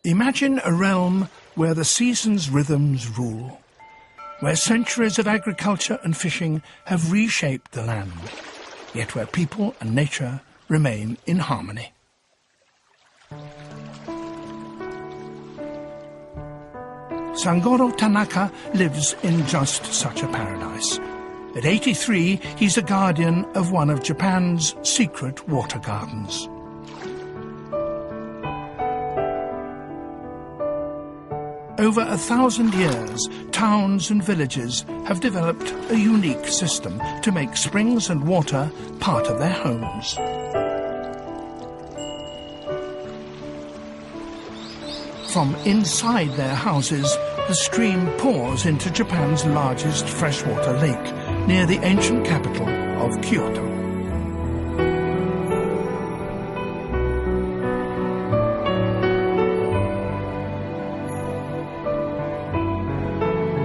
Imagine a realm where the seasons' rhythms rule, where centuries of agriculture and fishing have reshaped the land, yet where people and nature remain in harmony. Sangoro Tanaka lives in just such a paradise. At 83, he's a guardian of one of Japan's secret water gardens. Over 1,000 years, towns and villages have developed a unique system to make springs and water part of their homes. From inside their houses, the stream pours into Japan's largest freshwater lake, near the ancient capital of Kyoto.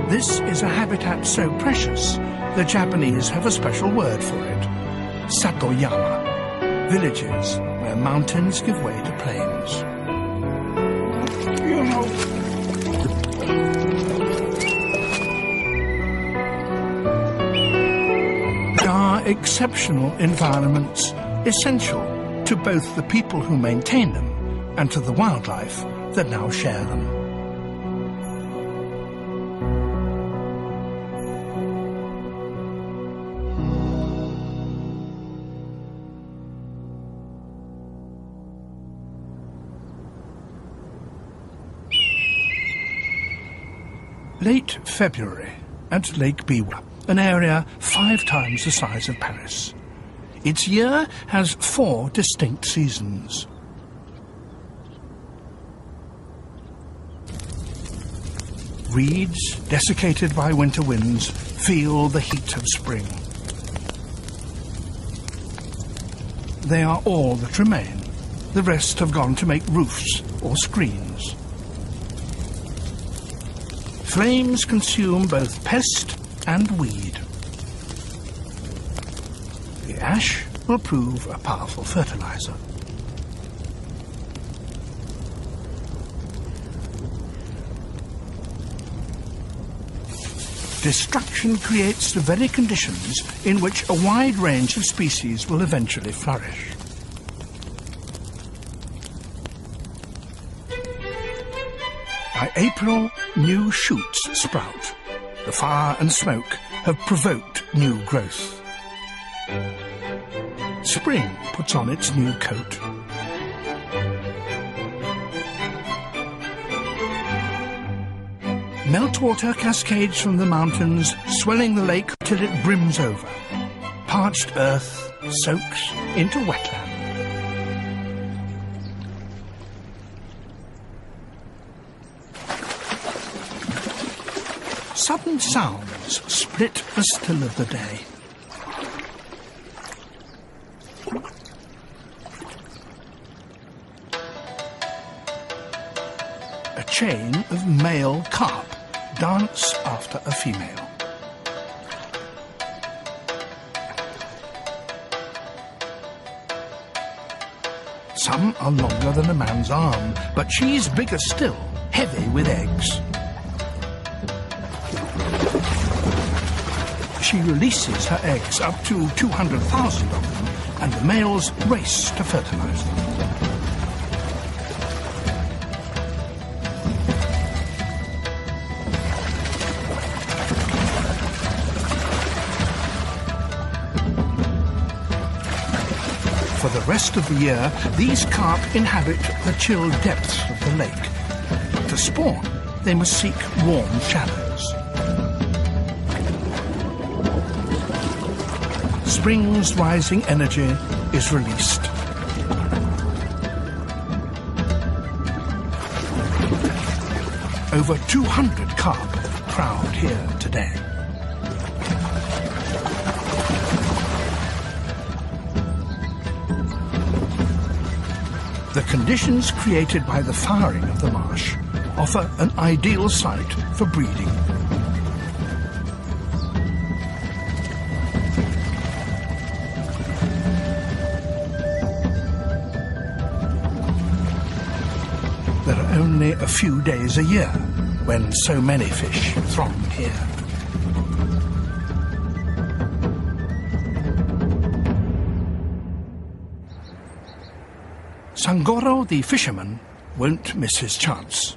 This is a habitat so precious, the Japanese have a special word for it: Satoyama, villages where mountains give way to plains. Are exceptional environments essential to both the people who maintain them and to the wildlife that now share them. Late February at Lake Biwa, an area 5 times the size of Paris. Its year has 4 distinct seasons. Reeds, desiccated by winter winds, feel the heat of spring. They are all that remain. The rest have gone to make roofs or screens. Flames consume both pest and weed. The ash will prove a powerful fertilizer. Destruction creates the very conditions in which a wide range of species will eventually flourish. By April, new shoots sprout. The fire and smoke have provoked new growth. Spring puts on its new coat. Meltwater cascades from the mountains, swelling the lake till it brims over. Parched earth soaks into wetland. Sudden sounds split the still of the day. A chain of male carp dance after a female. Some are longer than a man's arm, but she's bigger still, heavy with eggs. She releases her eggs, up to 200,000 of them, and the males race to fertilize them. For the rest of the year, these carp inhabit the chill depths of the lake. To spawn, they must seek warm shallows. Spring's rising energy is released. Over 200 carp crowd here today. The conditions created by the flowering of the marsh offer an ideal site for breeding. There are only only a few days a year, when so many fish throng here. Sangoro, the fisherman, won't miss his chance.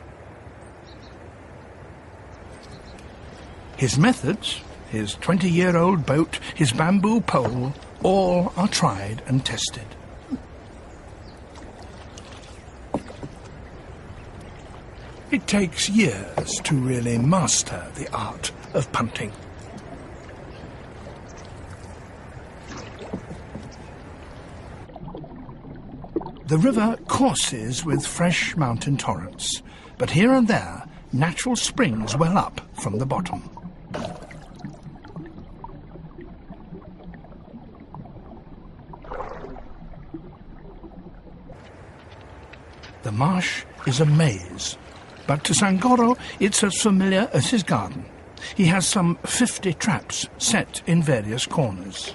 His methods, his 20-year-old boat, his bamboo pole, all are tried and tested. It takes years to really master the art of punting. The river courses with fresh mountain torrents, but here and there natural springs well up from the bottom. The marsh is a maze, but to Sangoro it's as familiar as his garden. He has some 50 traps set in various corners.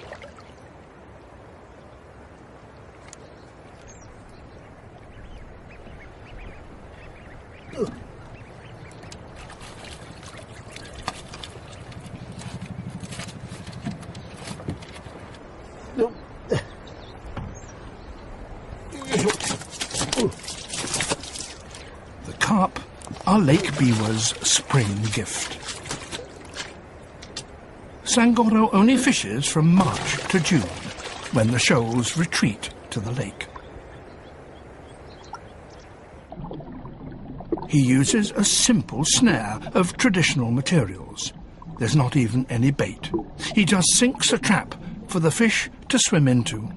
The carp are Lake Biwa's spring gift. Sangoro only fishes from March to June, when the shoals retreat to the lake. He uses a simple snare of traditional materials. There's not even any bait. He just sinks a trap for the fish to swim into.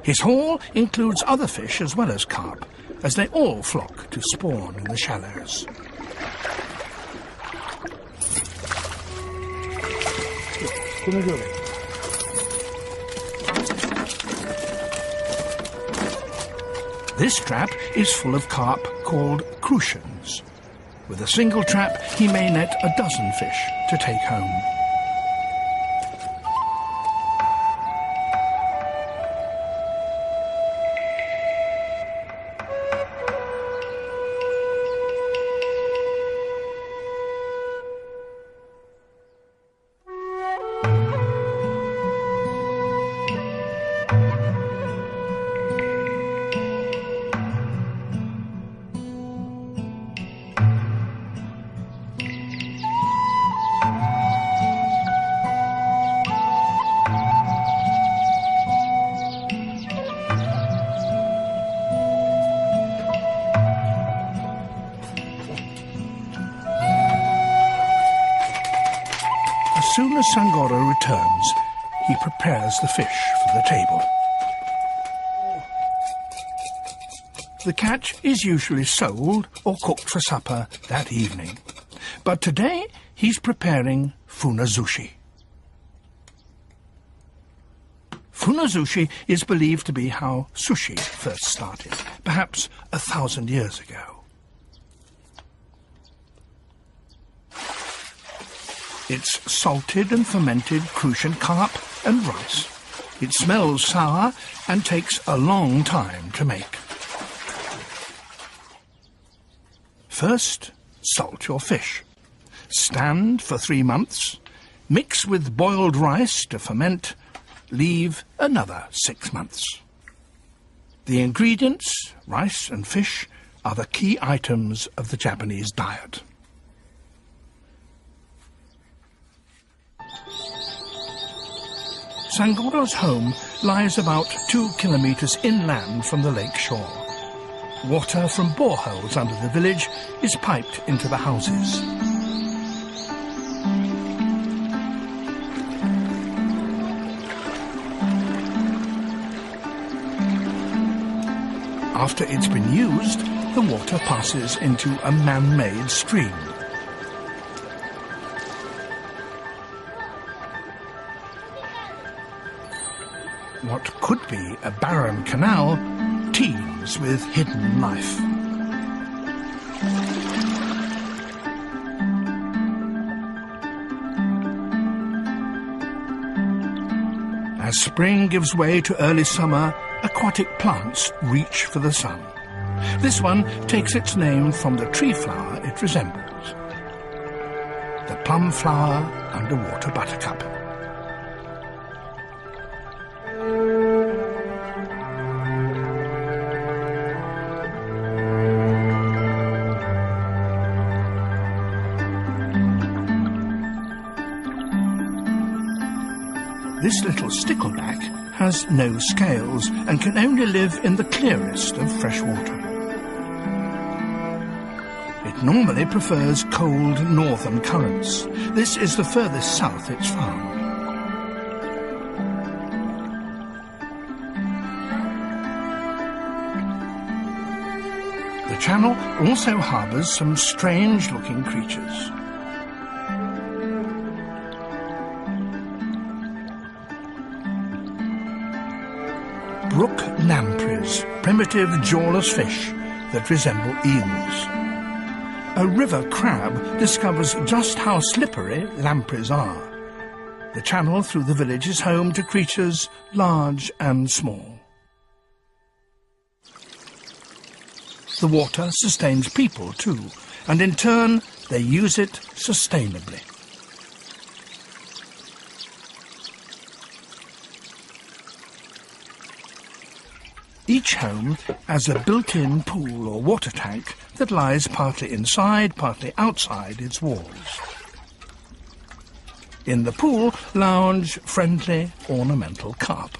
His haul includes other fish as well as carp, as they all flock to spawn in the shallows. This trap is full of carp called crucians. With a single trap, he may net a dozen fish to take home. As soon as Sangoro returns, he prepares the fish for the table. The catch is usually sold or cooked for supper that evening. But today he's preparing funazushi. Funazushi is believed to be how sushi first started, perhaps 1,000 years ago. It's salted and fermented crucian carp and rice. It smells sour and takes a long time to make. First, salt your fish. Stand for 3 months. Mix with boiled rice to ferment. Leave another 6 months. The ingredients, rice and fish, are the key items of the Japanese diet. Sangoro's home lies about 2 kilometers inland from the lake shore. Water from boreholes under the village is piped into the houses. After it's been used, the water passes into a man-made stream. What could be a barren canal teems with hidden life. As spring gives way to early summer, aquatic plants reach for the sun. This one takes its name from the tree flower it resembles, the plum flower underwater buttercup. This little stickleback has no scales and can only live in the clearest of fresh water. It normally prefers cold northern currents. This is the furthest south it's found. The channel also harbours some strange-looking creatures. Brook lampreys, primitive jawless fish that resemble eels. A river crab discovers just how slippery lampreys are. The channel through the village is home to creatures large and small. The water sustains people too, and in turn they use it sustainably. Each home has a built-in pool or water tank that lies partly inside, partly outside its walls. In the pool lounge friendly, ornamental carp.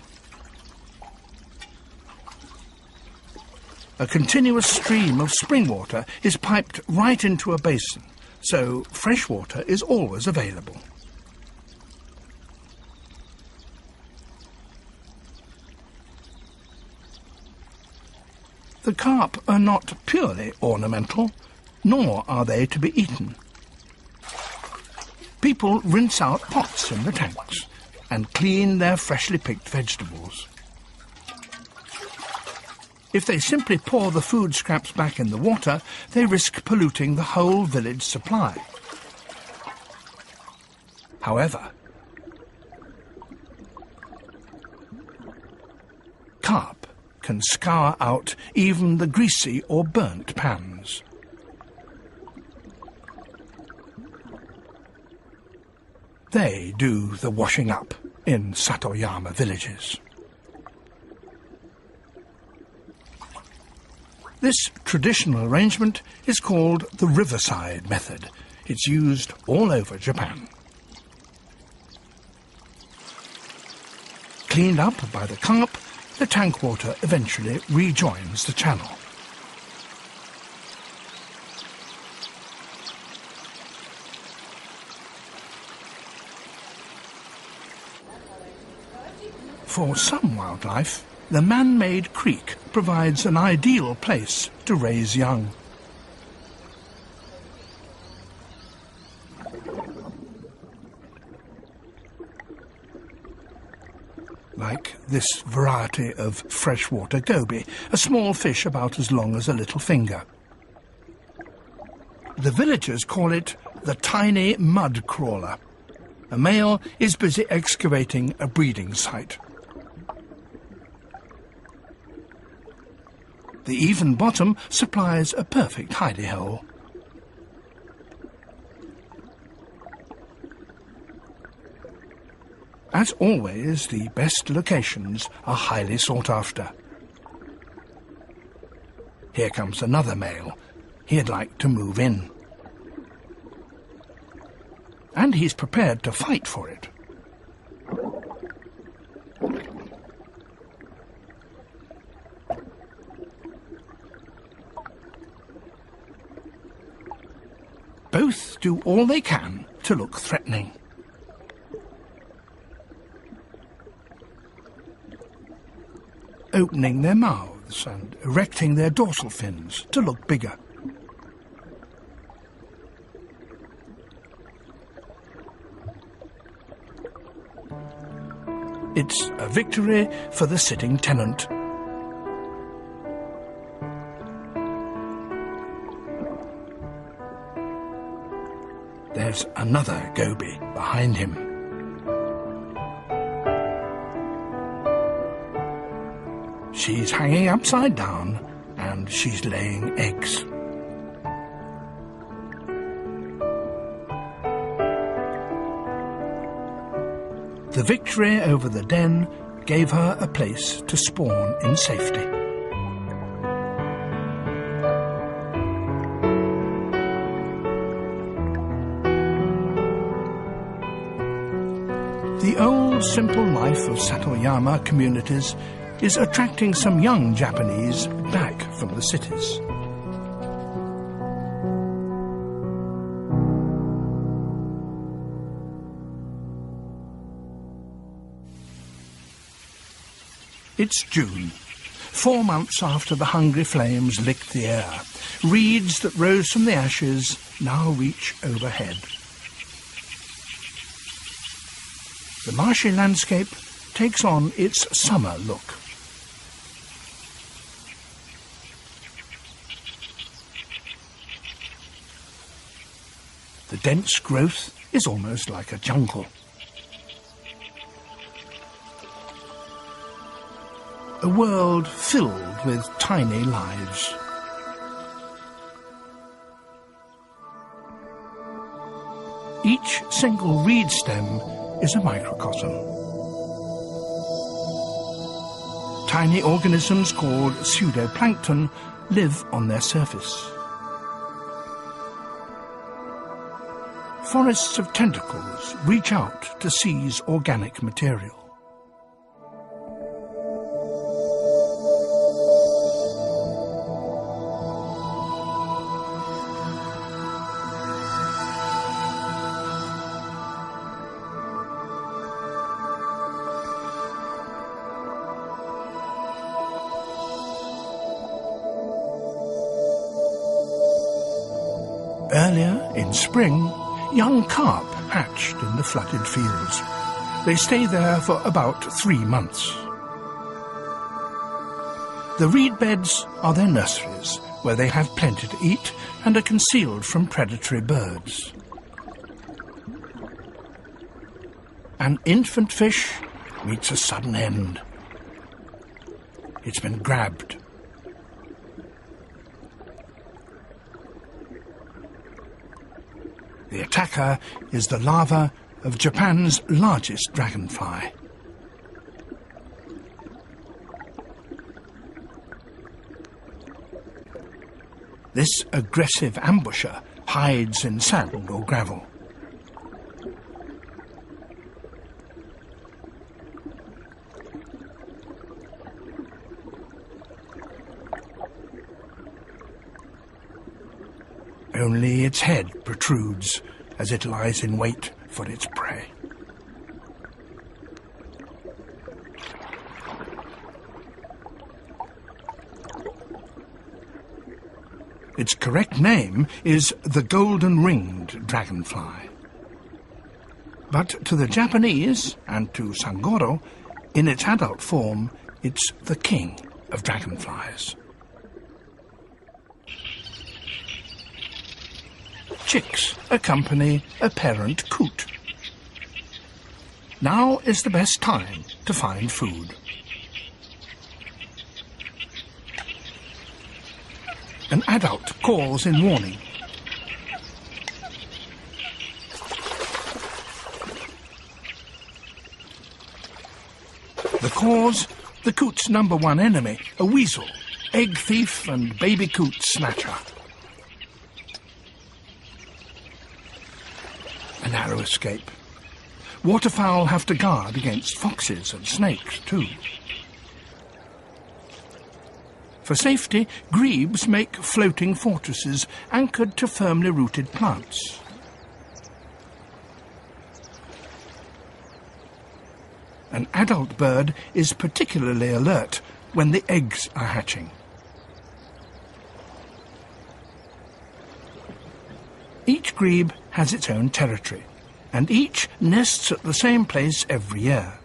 A continuous stream of spring water is piped right into a basin, so fresh water is always available. The carp are not purely ornamental, nor are they to be eaten. People rinse out pots in the tanks and clean their freshly picked vegetables. If they simply pour the food scraps back in the water, they risk polluting the whole village supply. However, carp can scour out even the greasy or burnt pans. They do the washing up in Satoyama villages. This traditional arrangement is called the riverside method. It's used all over Japan. Cleaned up by the carp, the tank water eventually rejoins the channel. For some wildlife, the man-made creek provides an ideal place to raise young. Like this variety of freshwater goby, a small fish about as long as a little finger. The villagers call it the tiny mud crawler. A male is busy excavating a breeding site. The even bottom supplies a perfect hidey hole. As always, the best locations are highly sought after. Here comes another male. He'd like to move in. And he's prepared to fight for it. Both do all they can to look threatening. Opening their mouths and erecting their dorsal fins to look bigger. It's a victory for the sitting tenant. There's another goby behind him. She's hanging upside down and she's laying eggs. The victory over the den gave her a place to spawn in safety. The old, simple life of Satoyama communities is attracting some young Japanese back from the cities. It's June, 4 months after the hungry flames licked the air. Reeds that rose from the ashes now reach overhead. The marshy landscape takes on its summer look. The dense growth is almost like a jungle. A world filled with tiny lives. Each single reed stem is a microcosm. Tiny organisms called pseudoplankton live on their surface. Forests of tentacles reach out to seize organic material. Earlier, in spring, young carp hatched in the flooded fields. They stay there for about 3 months. The reed beds are their nurseries, where they have plenty to eat and are concealed from predatory birds. An infant fish meets a sudden end. It's been grabbed. The attacker is the larva of Japan's largest dragonfly. This aggressive ambusher hides in sand or gravel. Only its head protrudes as it lies in wait for its prey. Its correct name is the golden-ringed dragonfly. But to the Japanese, and to Sangoro, in its adult form, it's the king of dragonflies. Chicks accompany a parent coot. Now is the best time to find food. An adult calls in warning. The cause, the coot's number one enemy, a weasel, egg thief and baby coot snatcher. A narrow escape. Waterfowl have to guard against foxes and snakes too. For safety, grebes make floating fortresses anchored to firmly rooted plants. An adult bird is particularly alert when the eggs are hatching. Each grebe has its own territory, and each nests at the same place every year.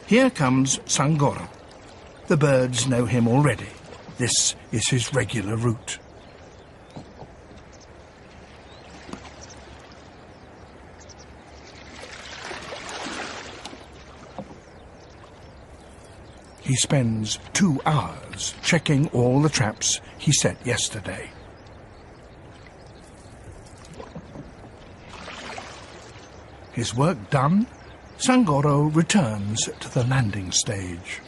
Here comes Sangoro. The birds know him already. This is his regular route. He spends 2 hours checking all the traps he set yesterday. His work done, Sangoro returns to the landing stage.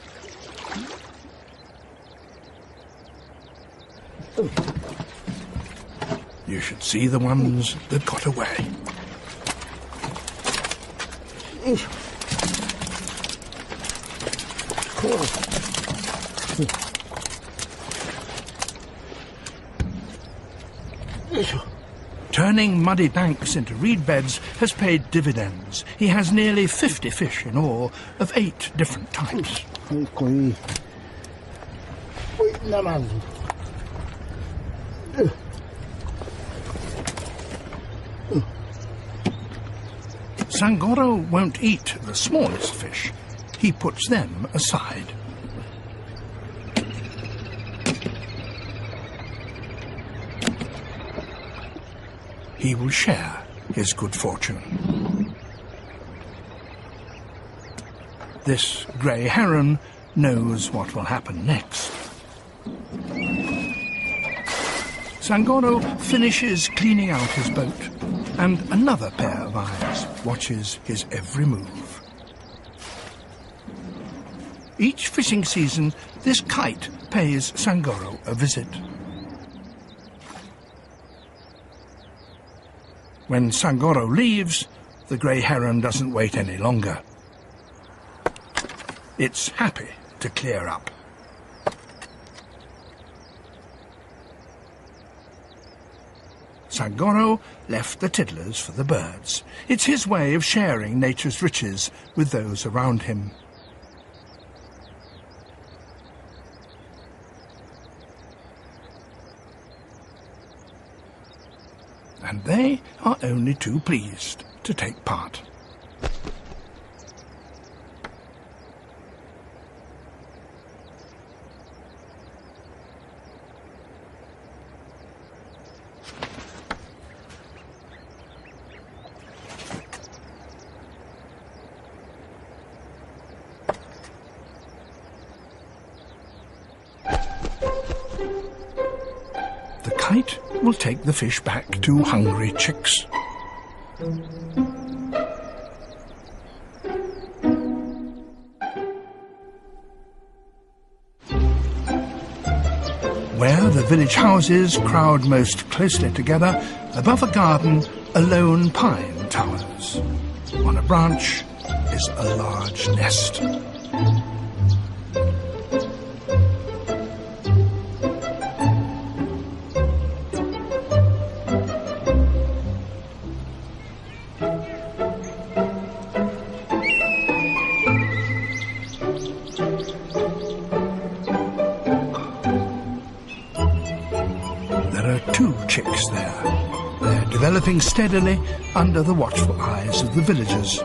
You should see the ones that got away. Turning muddy banks into reed beds has paid dividends. He has nearly 50 fish in all, of 8 different types. Sangoro won't eat the smallest fish. He puts them aside. He will share his good fortune. This grey heron knows what will happen next. Sangoro finishes cleaning out his boat, and another pair of eyes watches his every move. Each fishing season, this kite pays Sangoro a visit. When Sangoro leaves, the grey heron doesn't wait any longer. It's happy to clear up. Sangoro left the tiddlers for the birds. It's his way of sharing nature's riches with those around him. And they are only too pleased to take part. The kite will take the fish back to hungry chicks. Where the village houses crowd most closely together, above a garden, a lone pine towers. On a branch is a large nest. There are 2 chicks there. They're developing steadily under the watchful eyes of the villagers.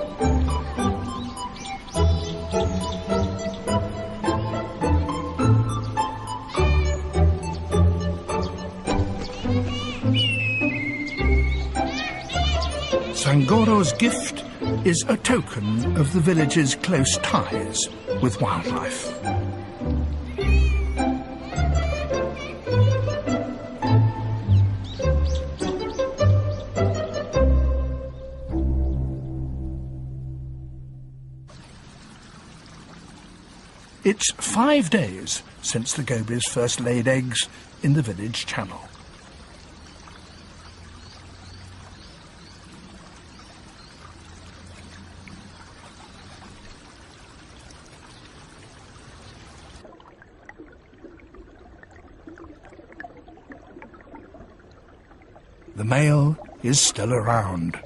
Sangoro's gift is a token of the village's close ties with wildlife. It's 5 days since the gobies first laid eggs in the village channel. The male is still around.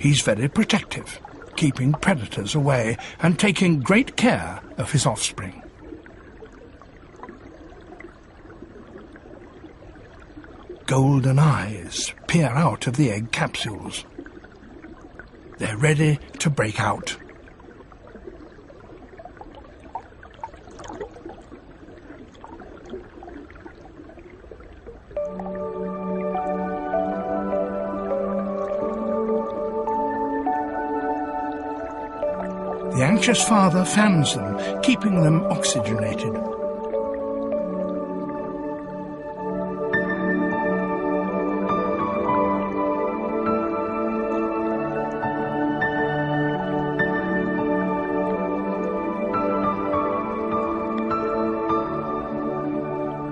He's very protective, keeping predators away and taking great care of his offspring. Golden eyes peer out of the egg capsules. They're ready to break out. The anxious father fans them, keeping them oxygenated.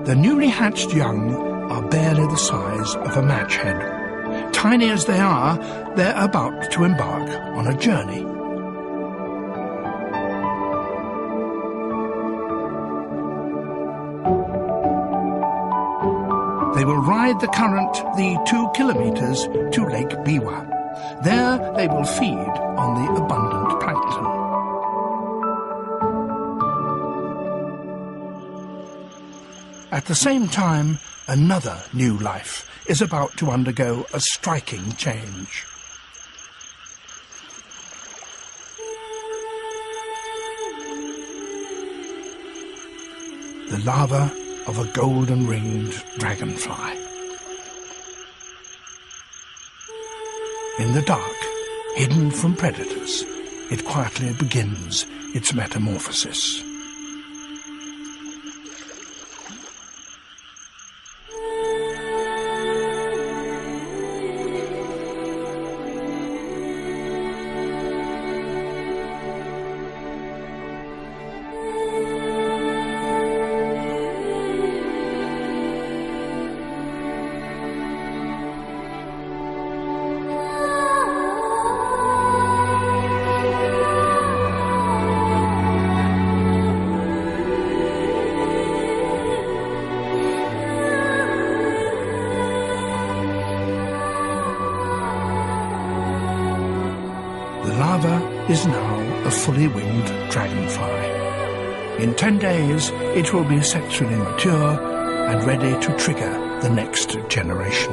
The newly hatched young are barely the size of a match head. Tiny as they are, they're about to embark on a journey. They will ride the current the 2 kilometers to Lake Biwa. There they will feed on the abundant plankton. At the same time, another new life is about to undergo a striking change. The larva of a golden-ringed dragonfly. In the dark, hidden from predators, it quietly begins its metamorphosis. Is now a fully winged dragonfly. In 10 days, it will be sexually mature and ready to trigger the next generation.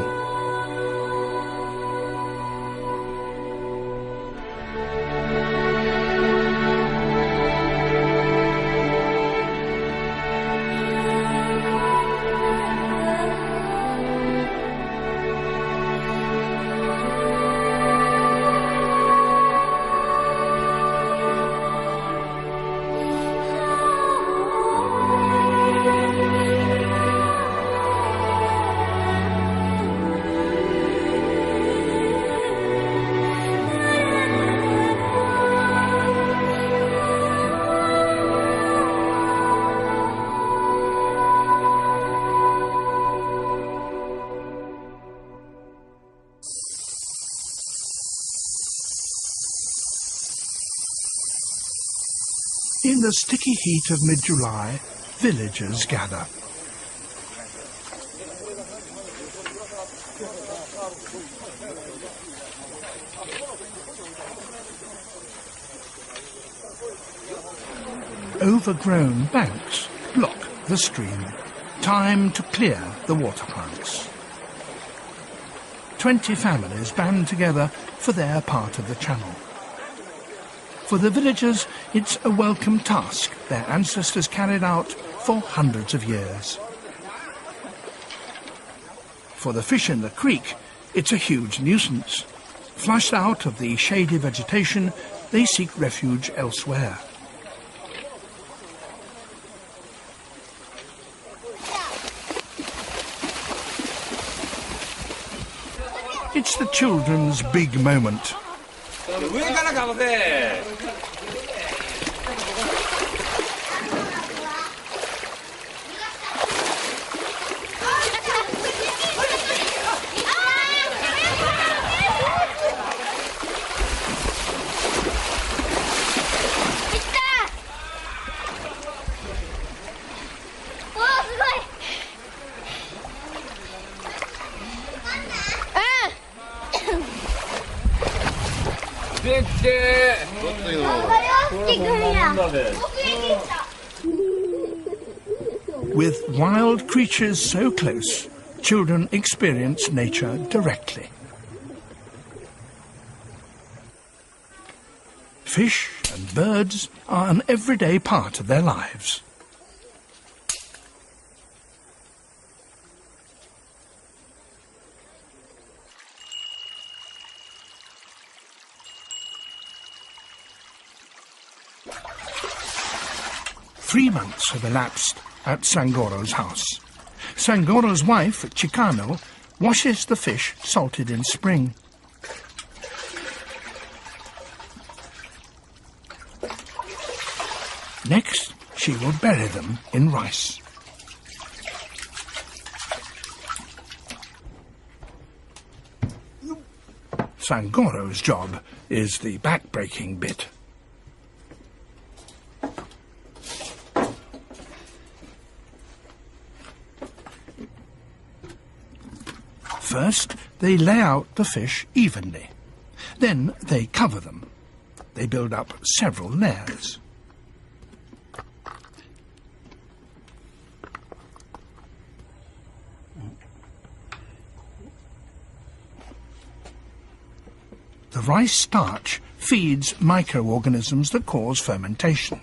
In the sticky heat of mid-July, villagers gather. Overgrown banks block the stream. Time to clear the water plants. 20 families band together for their part of the channel. For the villagers, it's a welcome task their ancestors carried out for hundreds of years. For the fish in the creek, it's a huge nuisance. Flushed out of the shady vegetation, they seek refuge elsewhere. It's the children's big moment. With wild creatures so close, children experience nature directly. Fish and birds are an everyday part of their lives. 3 months have elapsed at Sangoro's house. Sangoro's wife, Chicano, washes the fish salted in spring. Next, she will bury them in rice. Sangoro's job is the back-breaking bit. First, they lay out the fish evenly. Then they cover them. They build up several layers. The rice starch feeds microorganisms that cause fermentation.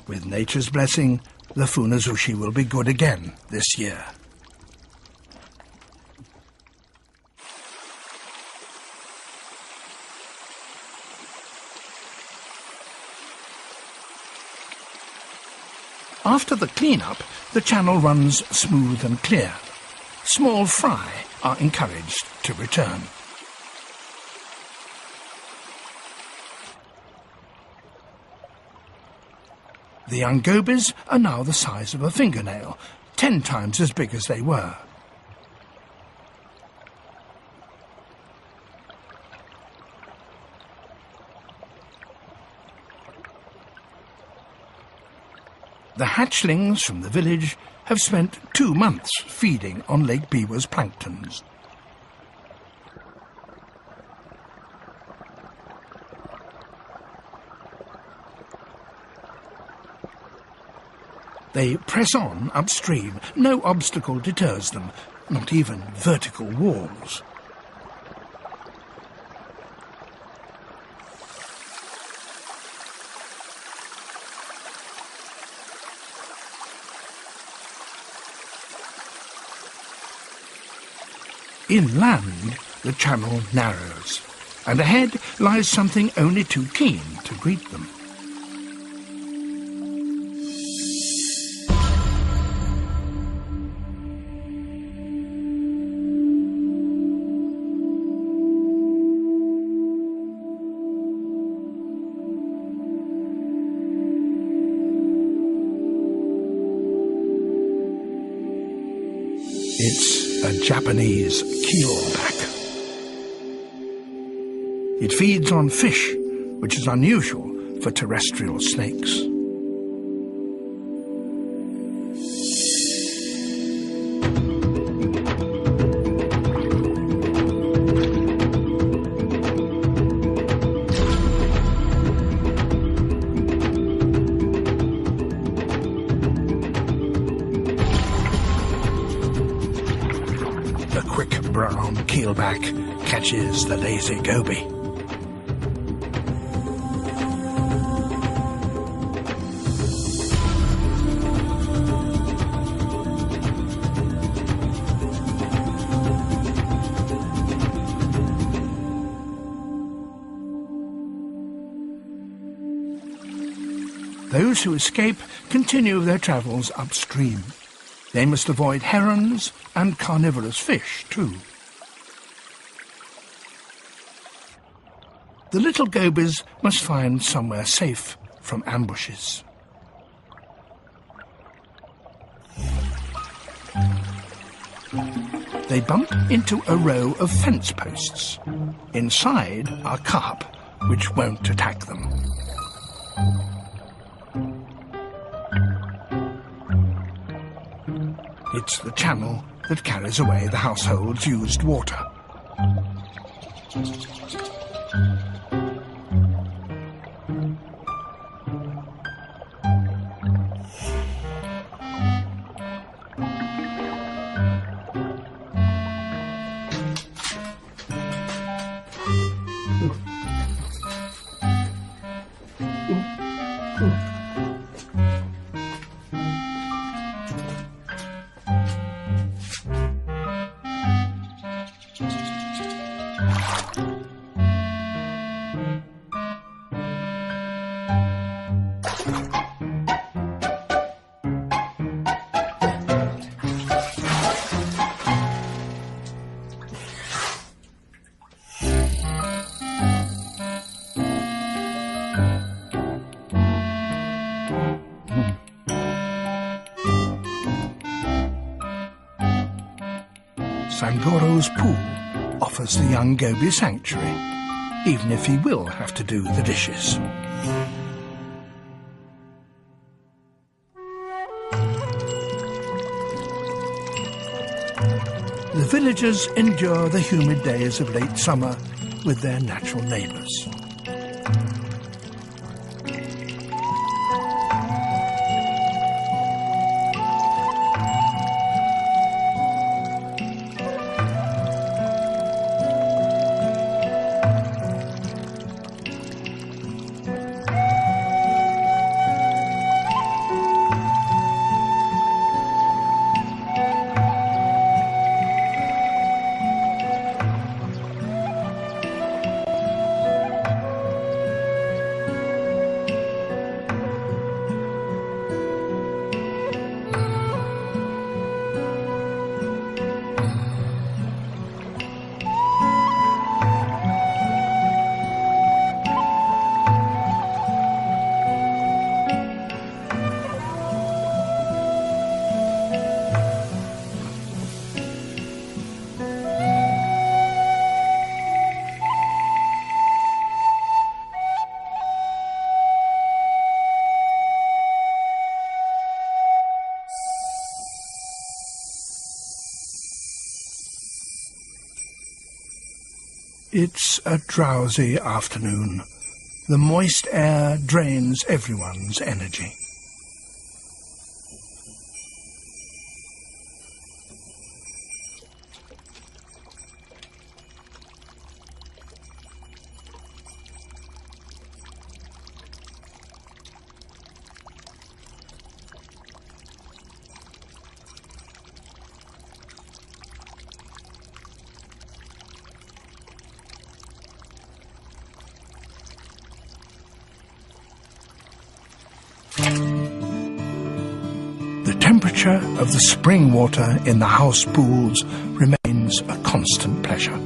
With nature's blessing, the funazushi will be good again this year. After the clean-up, the channel runs smooth and clear. Small fry are encouraged to return. The young gobies are now the size of a fingernail, 10 times as big as they were. The hatchlings from the village have spent 2 months feeding on Lake Biwa's planktons. They press on upstream. No obstacle deters them, not even vertical walls. Inland, the channel narrows, and ahead lies something only too keen to greet them. It's a Japanese keelback. It feeds on fish, which is unusual for terrestrial snakes. Brown keelback catches the lazy goby. Those who escape continue their travels upstream. They must avoid herons and carnivorous fish, too. The little gobies must find somewhere safe from ambushes. They bump into a row of fence posts. Inside are carp, which won't attack them. It's the channel that carries away the household's used water. Sangoro's pool offers the young goby sanctuary, even if he will have to do the dishes. The villagers endure the humid days of late summer with their natural neighbours. It's a drowsy afternoon. The moist air drains everyone's energy. The temperature of the spring water in the house pools remains a constant pleasure.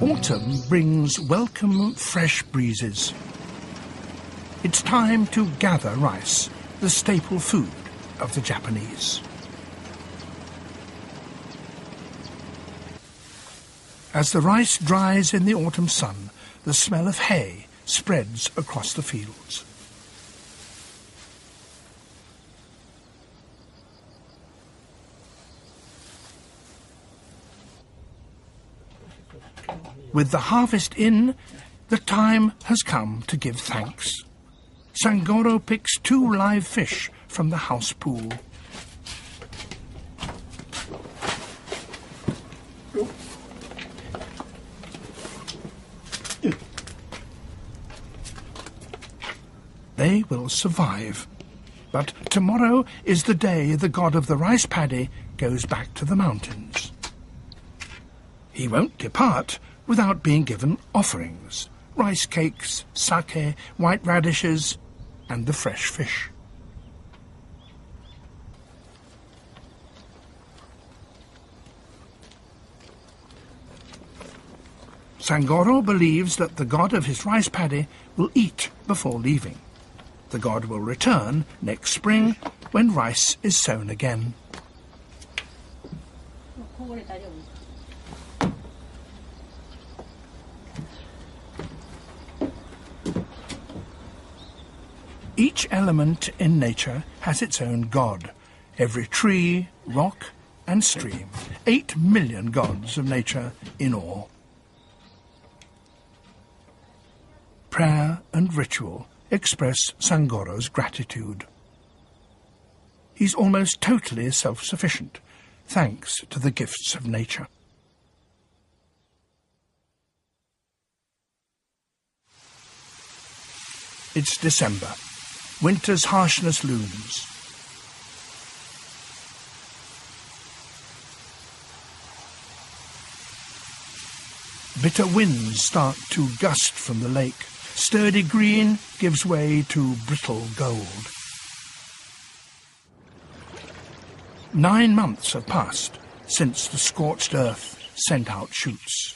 Autumn brings welcome fresh breezes. It's time to gather rice, the staple food of the Japanese. As the rice dries in the autumn sun, the smell of hay spreads across the fields. With the harvest in, the time has come to give thanks. Sangoro picks 2 live fish from the house pool. They will survive. But tomorrow is the day the god of the rice paddy goes back to the mountains. He won't depart without being given offerings, rice cakes, sake, white radishes, and the fresh fish. Sangoro believes that the god of his rice paddy will eat before leaving. The god will return next spring when rice is sown again. Each element in nature has its own god. Every tree, rock and stream. 8 million gods of nature in all. Prayer and ritual express Sangoro's gratitude. He's almost totally self-sufficient, thanks to the gifts of nature. It's December. Winter's harshness looms. Bitter winds start to gust from the lake. Sturdy green gives way to brittle gold. 9 months have passed since the scorched earth sent out shoots.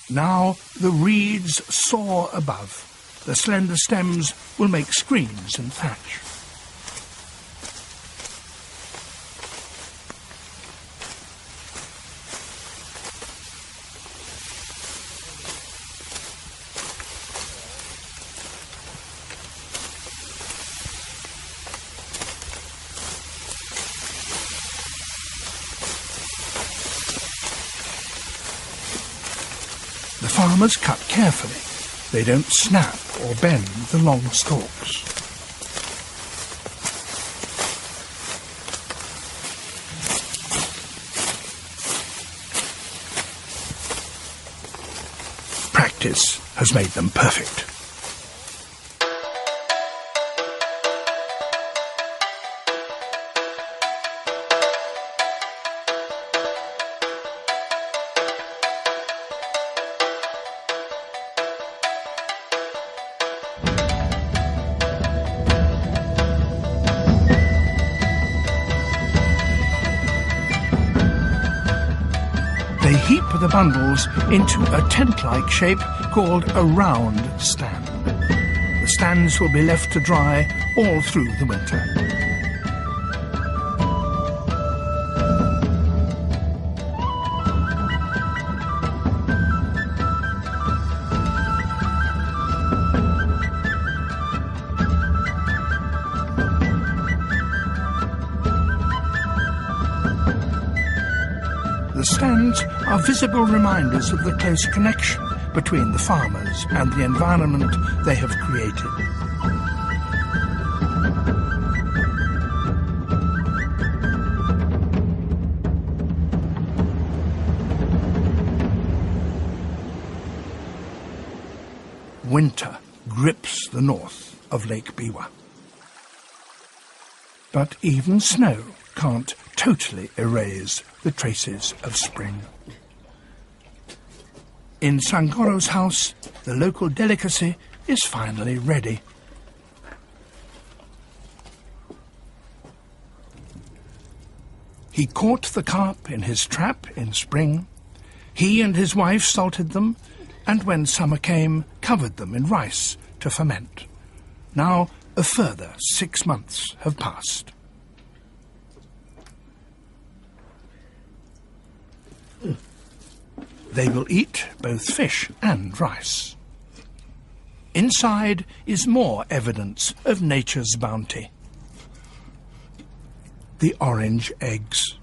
Now the reeds soar above. The slender stems will make screens and thatch. The farmers cut carefully. They don't snap or bend the long stalks. Practice has made them perfect. They heap the bundles into a tent-like shape called a round stand. The stands will be left to dry all through the winter. The stands are visible reminders of the close connection between the farmers and the environment they have created. Winter grips the north of Lake Biwa. But even snow can't totally erase the traces of spring. In Sangoro's house, the local delicacy is finally ready. He caught the carp in his trap in spring. He and his wife salted them, and when summer came, covered them in rice to ferment. Now a further 6 months have passed. They will eat both fish and rice. Inside is more evidence of nature's bounty. The orange eggs.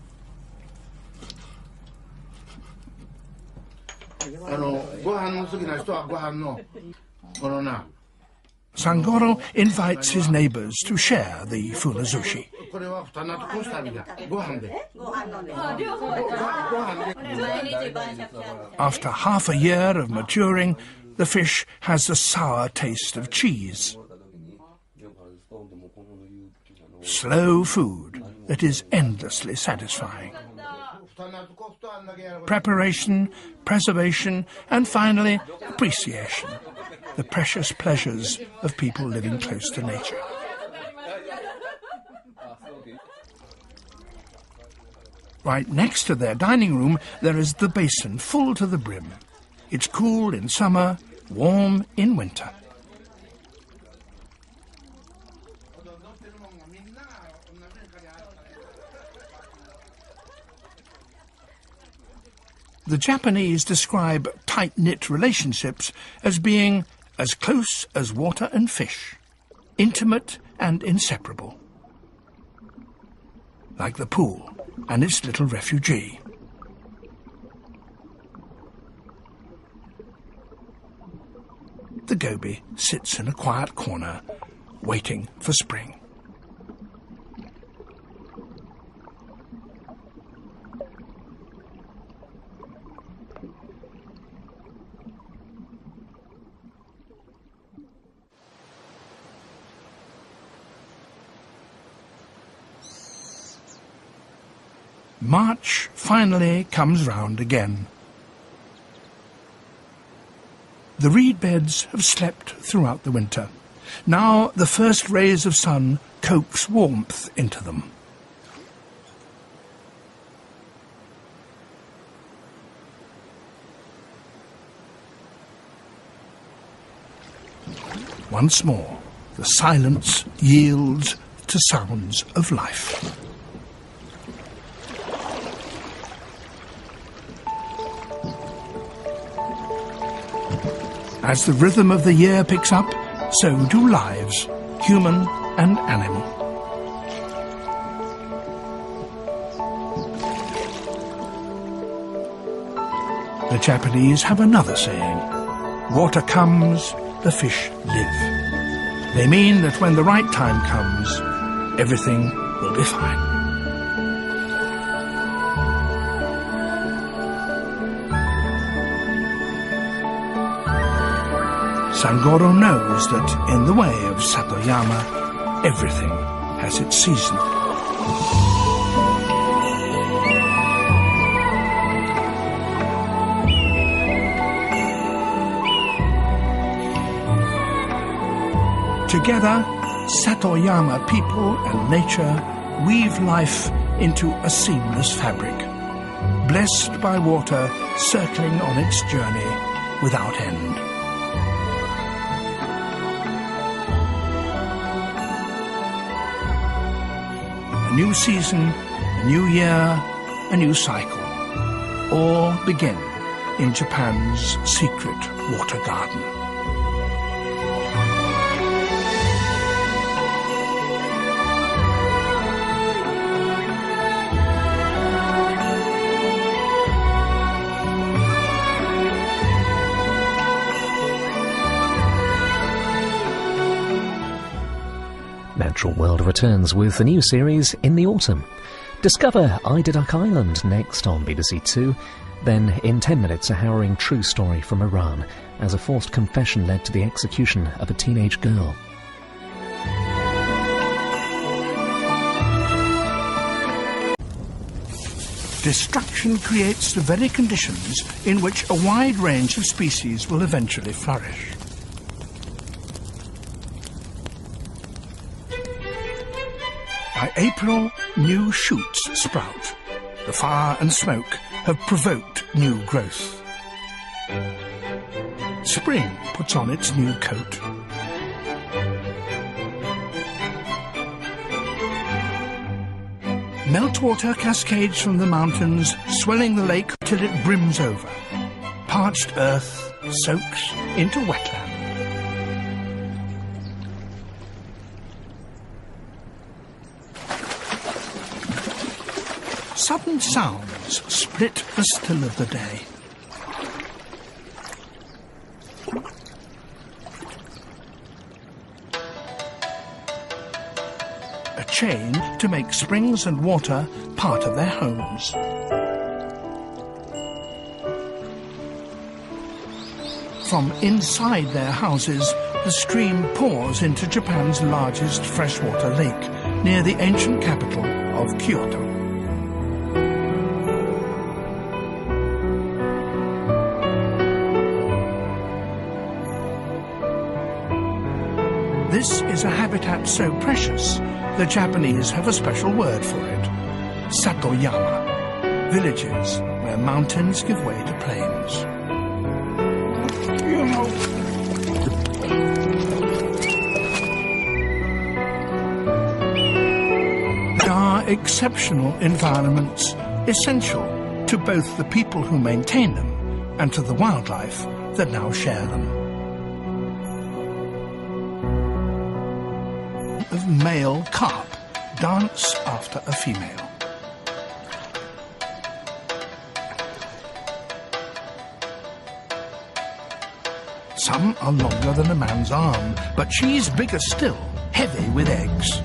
Sangoro invites his neighbours to share the funazushi. After half a year of maturing, the fish has a sour taste of cheese. Slow food that is endlessly satisfying. Preparation, preservation, and finally, appreciation. The precious pleasures of people living close to nature. Right next to their dining room, there is the basin full to the brim. It's cool in summer, warm in winter. The Japanese describe tight-knit relationships as being as close as water and fish, intimate and inseparable. Like the pool and its little refugee. The goby sits in a quiet corner, waiting for spring. March finally comes round again. The reed beds have slept throughout the winter. Now the first rays of sun coax warmth into them. Once more, the silence yields to sounds of life. As the rhythm of the year picks up, so do lives, human and animal. The Japanese have another saying: water comes, the fish live. They mean that when the right time comes, everything will be fine. Sangoro knows that in the way of Satoyama, everything has its season. Together, Satoyama people and nature weave life into a seamless fabric, blessed by water circling on its journey without end. A new season, a new year, a new cycle, all begin in Japan's secret water garden. Natural World returns with a new series in the autumn. Discover Eiderduck Island next on BBC Two. Then, in 10 minutes, a harrowing true story from Iran as a forced confession led to the execution of a teenage girl. Destruction creates the very conditions in which a wide range of species will eventually flourish. By April, new shoots sprout. The fire and smoke have provoked new growth. Spring puts on its new coat. Meltwater cascades from the mountains, swelling the lake till it brims over. Parched earth soaks into wetland. Sudden sounds split the still of the day. A change to make springs and water part of their homes. From inside their houses, the stream pours into Japan's largest freshwater lake, near the ancient capital of Kyoto. This is a habitat so precious, the Japanese have a special word for it: Satoyama, villages where mountains give way to plains. They are exceptional environments, essential to both the people who maintain them and to the wildlife that now share them. Of male carp dance after a female. Some are longer than a man's arm, but she's bigger still, heavy with eggs.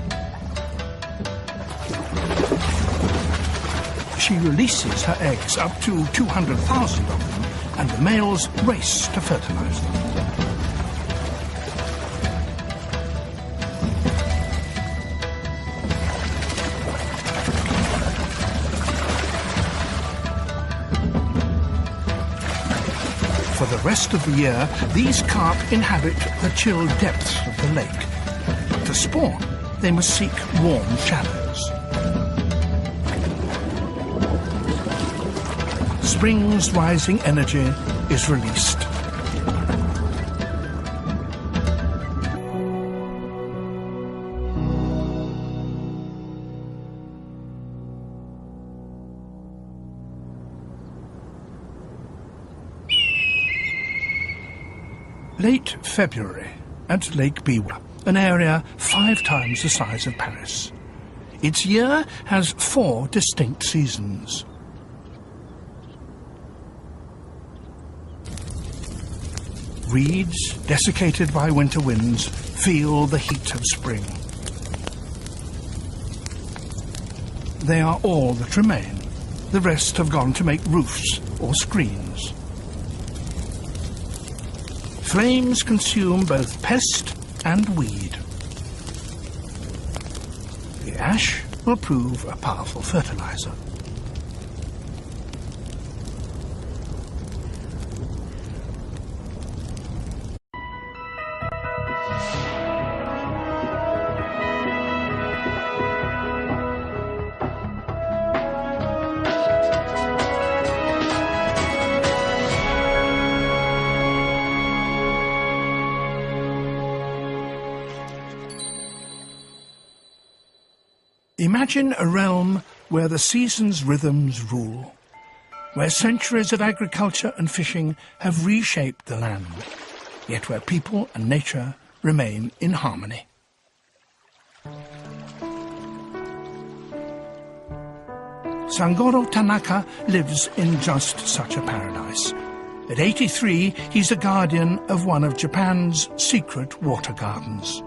She releases her eggs, up to 200,000 of them, and the males race to fertilize them. For the rest of the year, these carp inhabit the chill depths of the lake. To spawn, they must seek warm shallows. Spring's rising energy is released. Late February at Lake Biwa, an area 5 times the size of Paris. Its year has 4 distinct seasons. Reeds, desiccated by winter winds, feel the heat of spring. They are all that remain. The rest have gone to make roofs or screens. Flames consume both pest and weed. The ash will prove a powerful fertilizer. Imagine a realm where the seasons' rhythms rule, where centuries of agriculture and fishing have reshaped the land, yet where people and nature remain in harmony. Sangoro Tanaka lives in just such a paradise. At 83, he's a guardian of one of Japan's secret water gardens.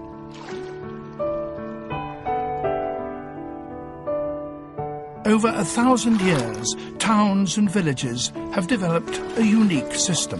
Over 1,000 years, towns and villages have developed a unique system.